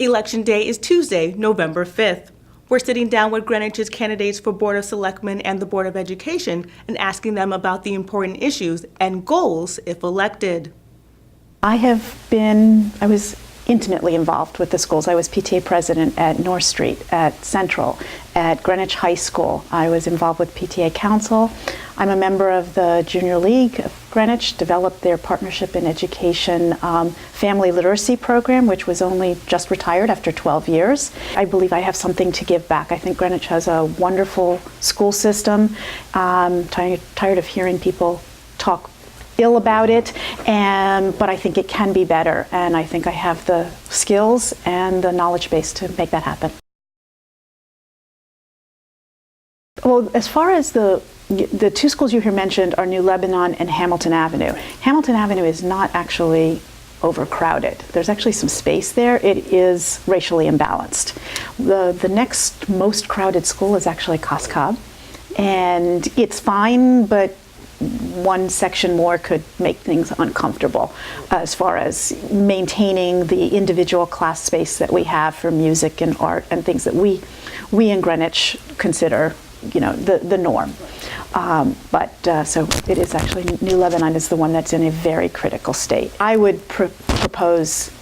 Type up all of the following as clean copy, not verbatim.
Election Day is Tuesday, November 5th. We're sitting down with Greenwich's candidates for Board of Selectmen and the Board of Education and asking them about the important issues and goals if elected. I was intimately involved with the schools. I was PTA President at North Street, at Central, at Greenwich High School. I was involved with PTA Council. I'm a member of the Junior League of Greenwich, developed their Partnership in Education Family Literacy Program, which was only just retired after 12 years. I believe I have something to give back. I think Greenwich has a wonderful school system. I'm tired of hearing people talk ill about it, but I think it can be better, and I think I have the skills and the knowledge base to make that happen. Well, as far as the two schools you hear mentioned are New Lebanon and Hamilton Avenue. Hamilton Avenue is not actually overcrowded. There's actually some space there. It is racially imbalanced. The next most crowded school is actually Cos Cob, and it's fine, but one section more could make things uncomfortable as far as maintaining the individual class space that we have for music and art and things that we in Greenwich consider, the norm. So it is actually, New Lebanon is the one that's in a very critical state. I would propose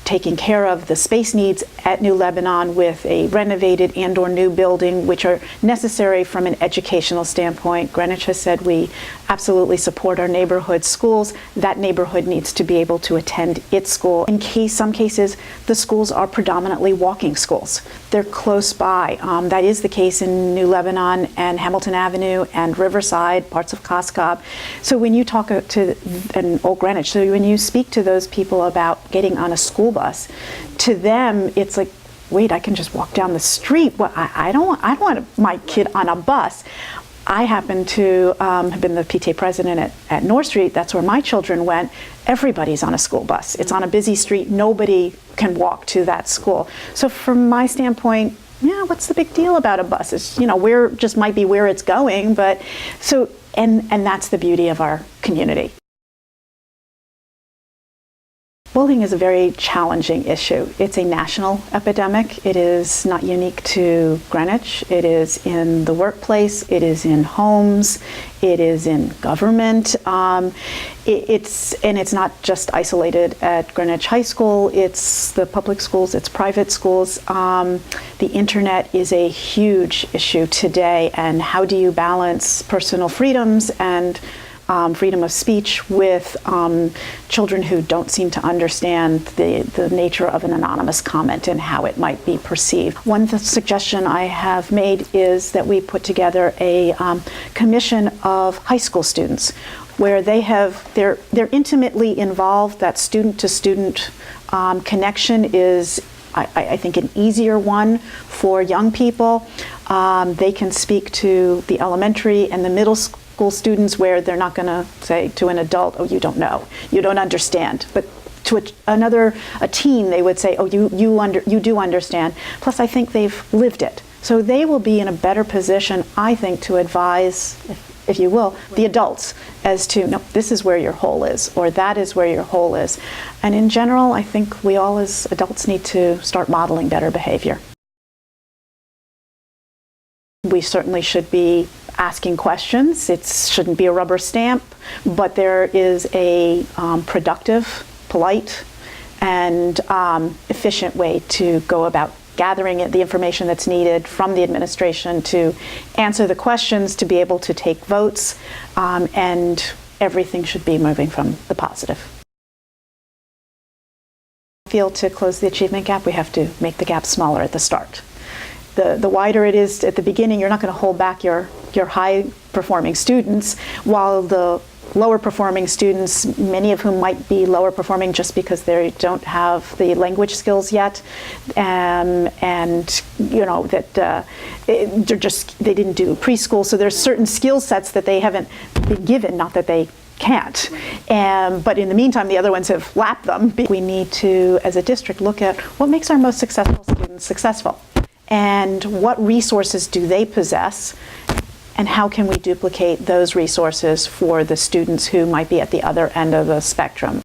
taking care of the space needs at New Lebanon with a renovated and/or new building, which are necessary from an educational standpoint. Greenwich has said we absolutely support our neighborhood schools. That neighborhood needs to be able to attend its school. In some cases, the schools are predominantly walking schools. They're close by. That is the case in New Lebanon and Hamilton Avenue and Riverside, parts of Cos Cob. So when you talk and Old Greenwich, so when you speak to those people about getting on a school bus, to them it's like, wait, I can just walk down the street. Well, I don't want my kid on a bus. I happen to have been the PTA president at North Street. That's where my children went. Everybody's on a school bus. It's on a busy street. Nobody can walk to that school. So from my standpoint, what's the big deal about a bus? It's, where just might be where it's going, but so, and that's the beauty of our community. Bullying is a very challenging issue. It's a national epidemic. It is not unique to Greenwich. It is in the workplace. It is in homes. It is in government. It's not just isolated at Greenwich High School. It's the public schools. It's private schools. The internet is a huge issue today. And how do you balance personal freedoms and freedom of speech with children who don't seem to understand the nature of an anonymous comment and how it might be perceived. One suggestion I have made is that we put together a commission of high school students where they're intimately involved. That student-to-student connection is, I think, an easier one for young people. They can speak to the elementary and the middle school students where they're not going to say to an adult, oh, you don't know, you don't understand. But to a teen, they would say, oh, you do understand. Plus, I think they've lived it. So they will be in a better position, I think, to advise, if you will, the adults as to, no, this is where your hole is, or that is where your hole is. And in general, I think we all as adults need to start modeling better behavior. We certainly should be asking questions. It shouldn't be a rubber stamp, but there is a productive, polite, and efficient way to go about gathering the information that's needed from the administration to answer the questions, to be able to take votes, and everything should be moving from the positive. I feel to close the achievement gap, we have to make the gap smaller at the start. The wider it is at the beginning, you're not going to hold back your high-performing students, while the lower-performing students, many of whom might be lower-performing just because they don't have the language skills yet, and that they didn't do preschool, so there's certain skill sets that they haven't been given, not that they can't. But in the meantime, the other ones have lapped them. We need to, as a district, look at what makes our most successful students successful. And what resources do they possess, and how can we duplicate those resources for the students who might be at the other end of the spectrum?